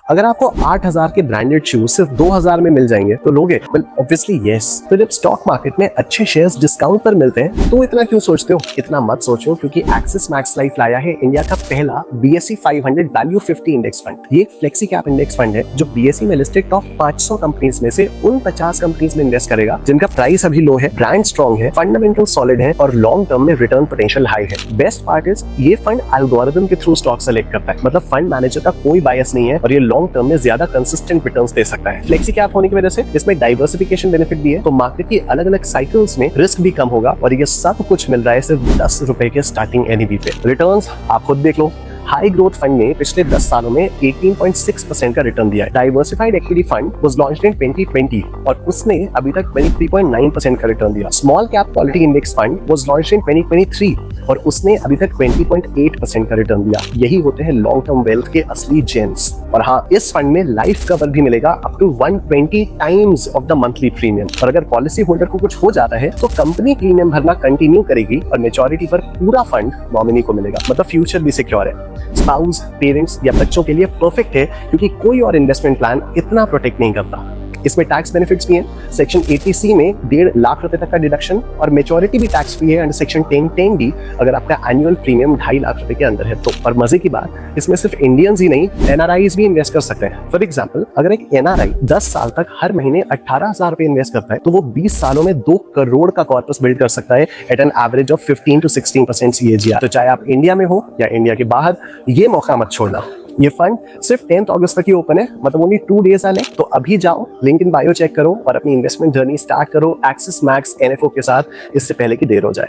अगर आपको 8,000 के ब्रांडेड शूज सिर्फ 2,000 में मिल जाएंगे तो लोगे? Well obviously yes. तो जब स्टॉक मार्केट में अच्छे शेयर्स डिस्काउंट पर मिलते हैं तो इतना क्यों सोचते हो? इतना मत सोचो, क्योंकि एक्सिस मैक्स लाइफ लाया है इंडिया का पहला BSE 500 वैल्यू 50 इंडेक्स फंड। ये एक फ्लेक्सी कैप इंडेक्स फंड है जो BSE में लिस्टेड टॉप 500 कंपनीज में से उन 50 कंपनीज में इन्वेस्ट करेगा जिनका प्राइस अभी लो है, ब्रांड स्ट्रॉन्ग है, फंडामेंटल सॉलिड है और लॉन्ग टर्म में रिटर्न पोटेंशियल हाई है। बेस्ट पार्ट इज ये फंड एल्गोरिथम के थ्रू स्टॉक सेलेक्ट करता है, मतलब फंड मैनेजर का कोई बायस नहीं है और ये लॉन्ग टर्म में ज्यादा कंसिस्टेंट रिटर्न्स दे सकता है। फ्लेक्सी कैप होने की वजह से इसमें डाइवर्सिफिकेशन बेनिफिट भी है, तो मार्केट की अलग अलग साइकिल्स में रिस्क भी कम होगा और ये सब कुछ मिल रहा है सिर्फ 10 रुपए के स्टार्टिंग NAV पे। रिटर्न्स आप खुद देख लो। हाई ग्रोथ फंड ने पिछले 10 सालों में 18.6% का रिटर्न दिया है। Diversified equity fund was launched in 2020 और उसने अभी तक 23.9% का रिटर्न दिया। Small cap quality index fund was launched in 2023 और उसने अभी तक 20.8% का रिटर्न दिया। यही होते हैं लॉन्ग टर्म वेल्थ के असली जेम्स। और हाँ, इस फंड में लाइफ कवर भी मिलेगा up to 120 times of the monthly premium. और अगर पॉलिसी होल्डर को कुछ हो जाता है तो कंपनी प्रीमियम भरना कंटिन्यू करेगी और मेच्योरिटी पर पूरा फंड नॉमिनी को मिलेगा, मतलब फ्यूचर भी सिक्योर है। स्पाउस, पेरेंट्स या बच्चों के लिए परफेक्ट है क्योंकि कोई और इन्वेस्टमेंट प्लान इतना प्रोटेक्ट नहीं करता। इसमें टैक्स बेनिफिट्स भी हैं। सेक्शन 80C में 1.5 लाख रुपए तक का डिडक्शन और मेच्योरिटी भी टैक्स फ्री है अंडर सेक्शन 1010D अगर आपका एनुअल प्रीमियम 2.5 लाख रुपए के अंदर है तो। और मजे की बात, इसमें सिर्फ इंडियंस ही नहीं NRIs भी इन्वेस्ट कर सकते हैं। फॉर एग्जाम्पल, अगर एक NRI 10 साल तक हर महीने 18,000 रुपए इन्वेस्ट करता है तो वो 20 सालों में 2 करोड़ का कॉर्पस बिल्ड कर सकता है at an average of 15 to 16% CAGR। तो चाहे आप इंडिया में हो या इंडिया के बाहर, ये मौका मत छोड़ना। ये फंड सिर्फ 10 अगस्त तक ही ओपन है, मतलब ओनली 2 डेज आने। तो अभी जाओ, लिंक इन बायो चेक करो और अपनी इन्वेस्टमेंट जर्नी स्टार्ट करो एक्सिस मैक्स NFO के साथ, इससे पहले कि देर हो जाए।